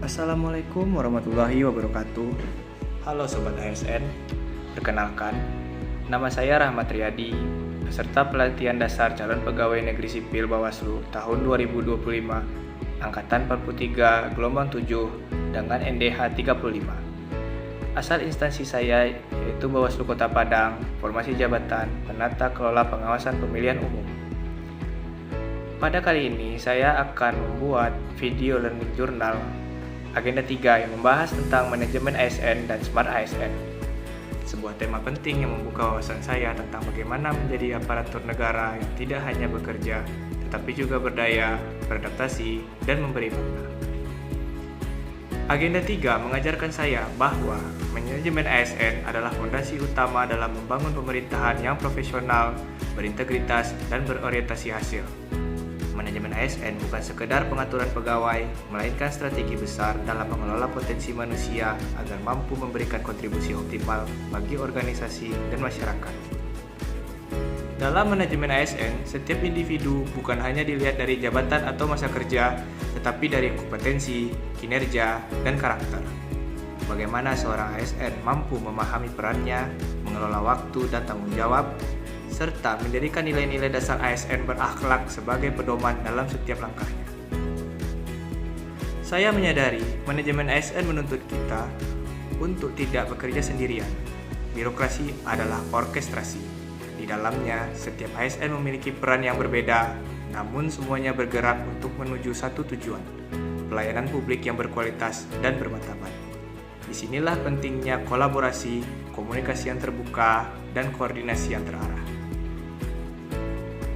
Assalamualaikum warahmatullahi wabarakatuh. Halo Sobat ASN, perkenalkan, nama saya Rahmat Riyadi, peserta pelatihan dasar calon pegawai negeri sipil Bawaslu tahun 2025, Angkatan 43, gelombang 7, dengan NDH 35. Asal instansi saya yaitu Bawaslu Kota Padang, formasi jabatan Penata Kelola Pengawasan Pemilihan Umum. Pada kali ini saya akan membuat video learning journal Agenda 3 yang membahas tentang manajemen ASN dan Smart ASN. Sebuah tema penting yang membuka wawasan saya tentang bagaimana menjadi aparatur negara yang tidak hanya bekerja, tetapi juga berdaya, beradaptasi, dan memberi makna. Agenda 3 mengajarkan saya bahwa manajemen ASN adalah fondasi utama dalam membangun pemerintahan yang profesional, berintegritas, dan berorientasi hasil. Manajemen ASN bukan sekedar pengaturan pegawai, melainkan strategi besar dalam mengelola potensi manusia agar mampu memberikan kontribusi optimal bagi organisasi dan masyarakat. Dalam manajemen ASN, setiap individu bukan hanya dilihat dari jabatan atau masa kerja, tetapi dari kompetensi, kinerja, dan karakter. Bagaimana seorang ASN mampu memahami perannya, mengelola waktu dan tanggung jawab, serta menjadikan nilai-nilai dasar ASN berakhlak sebagai pedoman dalam setiap langkahnya. Saya menyadari manajemen ASN menuntut kita untuk tidak bekerja sendirian. Birokrasi adalah orkestrasi. Di dalamnya, setiap ASN memiliki peran yang berbeda, namun semuanya bergerak untuk menuju satu tujuan, pelayanan publik yang berkualitas dan bermartabat. Disinilah pentingnya kolaborasi, komunikasi yang terbuka, dan koordinasi yang terarah.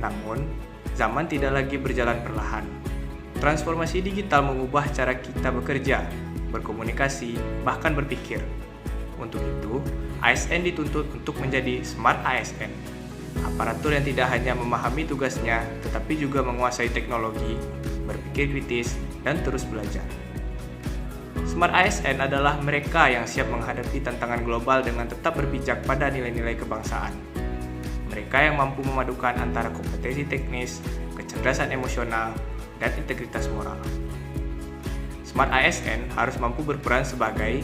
Namun, zaman tidak lagi berjalan perlahan. Transformasi digital mengubah cara kita bekerja, berkomunikasi, bahkan berpikir. Untuk itu, ASN dituntut untuk menjadi Smart ASN, aparatur yang tidak hanya memahami tugasnya, tetapi juga menguasai teknologi, berpikir kritis, dan terus belajar. Smart ASN adalah mereka yang siap menghadapi tantangan global dengan tetap berpijak pada nilai-nilai kebangsaan. Mereka yang mampu memadukan antara kompetensi teknis, kecerdasan emosional, dan integritas moral. Smart ASN harus mampu berperan sebagai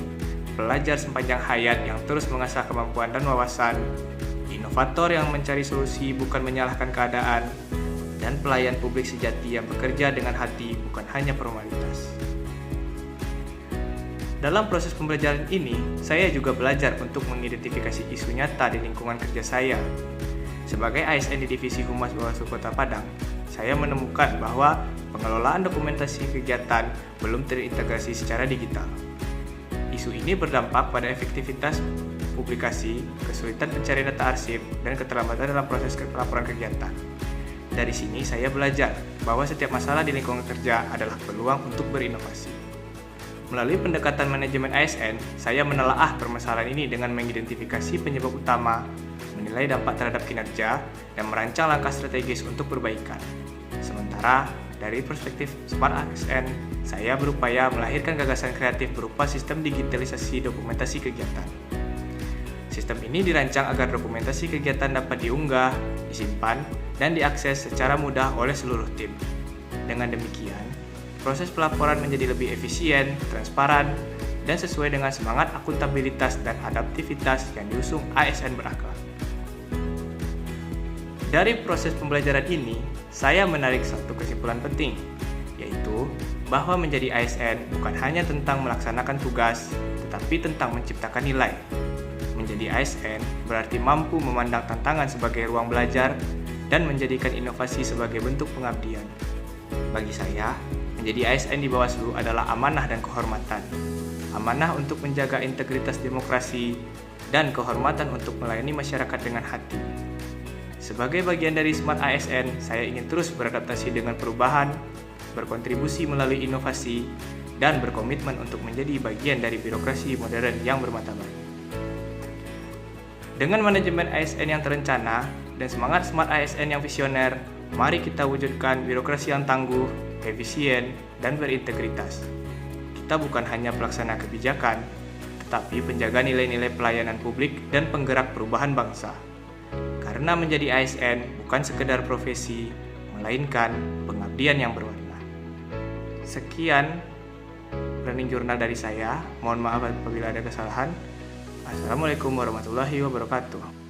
pelajar sepanjang hayat yang terus mengasah kemampuan dan wawasan, inovator yang mencari solusi bukan menyalahkan keadaan, dan pelayan publik sejati yang bekerja dengan hati bukan hanya formalitas. Dalam proses pembelajaran ini, saya juga belajar untuk mengidentifikasi isu nyata di lingkungan kerja saya. Sebagai ASN di Divisi Humas Bawaslu Kota Padang, saya menemukan bahwa pengelolaan dokumentasi kegiatan belum terintegrasi secara digital. Isu ini berdampak pada efektivitas publikasi, kesulitan pencarian data arsip, dan keterlambatan dalam proses pelaporan kegiatan. Dari sini saya belajar bahwa setiap masalah di lingkungan kerja adalah peluang untuk berinovasi. Melalui pendekatan manajemen ASN, saya menelaah permasalahan ini dengan mengidentifikasi penyebab utama, menilai dampak terhadap kinerja, dan merancang langkah strategis untuk perbaikan. Sementara, dari perspektif Smart ASN, saya berupaya melahirkan gagasan kreatif berupa sistem digitalisasi dokumentasi kegiatan. Sistem ini dirancang agar dokumentasi kegiatan dapat diunggah, disimpan, dan diakses secara mudah oleh seluruh tim. Dengan demikian, proses pelaporan menjadi lebih efisien, transparan, dan sesuai dengan semangat akuntabilitas dan adaptivitas yang diusung ASN berakhlak. Dari proses pembelajaran ini, saya menarik satu kesimpulan penting, yaitu bahwa menjadi ASN bukan hanya tentang melaksanakan tugas, tetapi tentang menciptakan nilai. Menjadi ASN berarti mampu memandang tantangan sebagai ruang belajar dan menjadikan inovasi sebagai bentuk pengabdian. Bagi saya, menjadi ASN di Bawaslu adalah amanah dan kehormatan. Amanah untuk menjaga integritas demokrasi dan kehormatan untuk melayani masyarakat dengan hati. Sebagai bagian dari Smart ASN, saya ingin terus beradaptasi dengan perubahan, berkontribusi melalui inovasi, dan berkomitmen untuk menjadi bagian dari birokrasi modern yang bermartabat. Dengan manajemen ASN yang terencana dan semangat Smart ASN yang visioner, mari kita wujudkan birokrasi yang tangguh, efisien, dan berintegritas. Kita bukan hanya pelaksana kebijakan, tetapi penjaga nilai-nilai pelayanan publik dan penggerak perubahan bangsa. Karena menjadi ASN bukan sekedar profesi, melainkan pengabdian yang berwarna. Sekian running jurnal dari saya. Mohon maaf apabila ada kesalahan. Assalamualaikum warahmatullahi wabarakatuh.